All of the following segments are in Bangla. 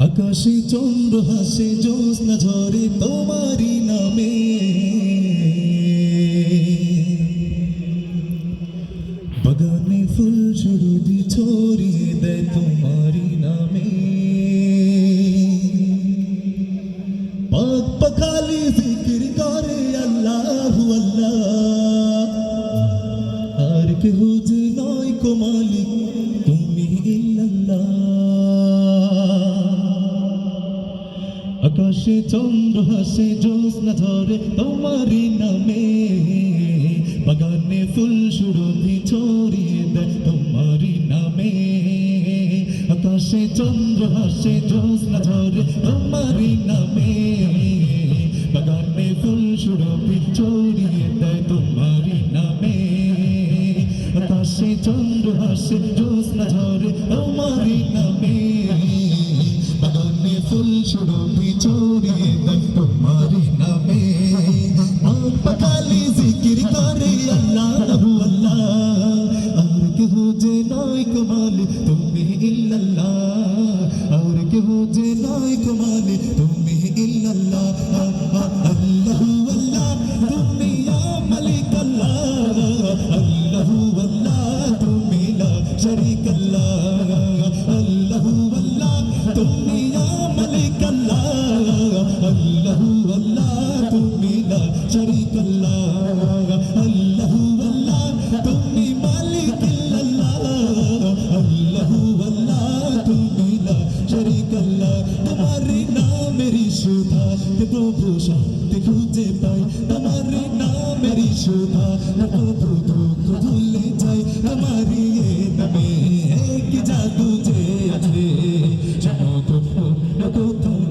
আকাশে চন্দ্র হাসে জ্যোৎস্না ঝরে তোমারই নামে বাগানে ফুল সুরভি ছড়িয়ে দেয় তোমারই নামে পাক পাখালি জিকির করে আল্লাহু আল্লাহ আর কেহ যে নয় কো মালিক তুমি ইল্লাল্লাহ আকাশে চন্দ্র হাসে জ্যোৎস্না ঝরে তোমারই নামে বাগানে ফুল সুরভি ছড়িয়ে দেয় তোমারই নামে আকাশে চন্দ্র হাসে জ্যোৎস্না ঝরে তোমারই নামে বাগানে ফুল সুরভি ছড়িয়ে দেয় তোমারই নামে আকাশে চন্দ্র হাসে জ্যোৎস্না ঝরে তোমারই নামে বাগানে ফুল সুরভি ছড়িয়ে দেয় তোমারই নামে পাখালি জিকির করে আল্লাহু আল্লাহ আর কেহ যে নয় কো মালিক তুমি ইল্লাল্লাহ আর কেহ যে নয় কো মালিক তুমি ইল্লাল্লাহ আল্লাহু আল্লাহ তুমি ইয়া মালিক আল্লাহ আল্লাহু আল্লাহ তুমি লা শরীক আল্লাহ আল্লাহু আল্লাহ তুমি ইয়া মালিক আল্লাহ আল্লাহু আল্লাহ তুমি লা শরীক আল্লাহ আল্লাহু আল্লাহ তুমি মালিক আল্লাহ আল্লাহু আল্লাহ তুমি লা শরীক আল্লাহ তোমার নামেরই শোভা প্রভু শান্তি খুঁজে পাই তোমার নামেরই শোভা প্রভু দুঃখ ভুলে যাই তোমার নামে কি জাদু যে আছে কোথাও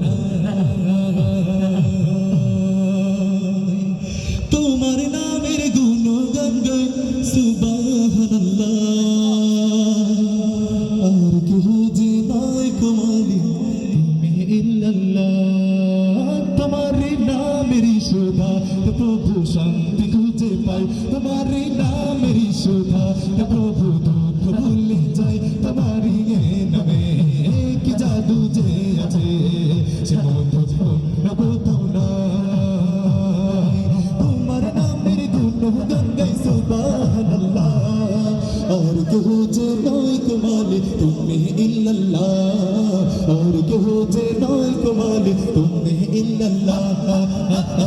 তোমার নামের গুণগান গাই সুবহানাল্লাহ আর কেহ যে নয় কো মালিক তুমি ইল্লাল্লাহ তোমার নামেরই শোভা প্রভু শান্তি খুঁজে পাই তোমার নামেরই শোভা প্রভু দুঃখ ভুলে যাই তোমার নামে কি জাদু যে আছে সে মতো কোথাও নাই তোমার নামের গুণগান গাই সুবহানাল্লাহ আর কেহ যে নয় কো মালিক তুমি ইল্লাল্লাহ আর কেহ যে নয় কো মালিক তুমি ইল্লাল্লাহ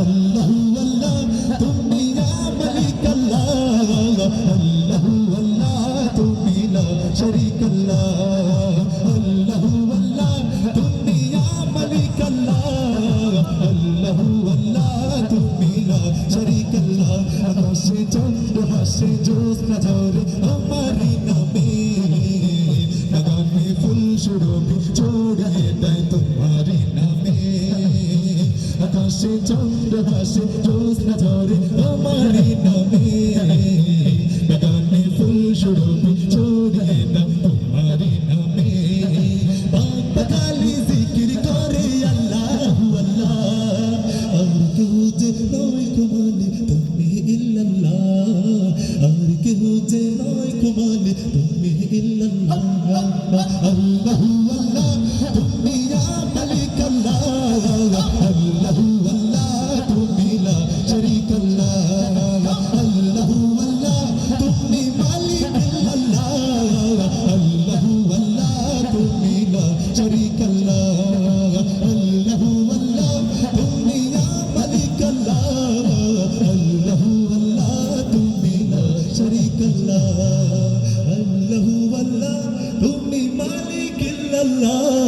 আল্লাহু আল্লাহ তুমি ইয়া মালিক আল্লাহ আল্লাহু আল্লাহ তুমি লা শরীক আল্লাহ আল্লাহু আল্লাহ তুমি ইয়া মালিক আল্লাহ আল্লাহু আল্লাহ তুমি লা শরীক আল্লাহ আকাশে চন্দ্র হাসে জ্যোৎস্না ঝরে তোমারই নামে বাগানে ফুল সুরভি ছড়িয়ে দেয় তোমারই নামে আকাশে চন্দ্র হাসে জ্যোৎস্না ঝরে তোমারই নামে বাগানে ফুল সুরভি ছড়িয়ে দেয় তোমারই নামে পাখালি জিকির করে আল্লাহু আল্লাহ আর কেহ যে নয় কো মালিক তুমি ইল্লাল্লাহ আর কেহ যে নয় কো মালিক তুমি ইল্লাল্লাহ আল্লাহু আল্লাহ তুমি ইয়া মালিক আল্লাহ আল্লাহু আল্লাহ তুমি লা শরীক আল্লাহ আল্লাহু আল্লাহ তুমি মালিক আল্লাহ আল্লাহু আল্লাহ তুমি লা শরীক আল্লাহ আল্লাহু আল্লাহ তুমি ইয়া মালিক আল্লাহ আল্লাহু আল্লাহ তুমি লা শরীক আল্লাহ আল্লাহু আল্লাহ তুমি মালিক আল্লাহ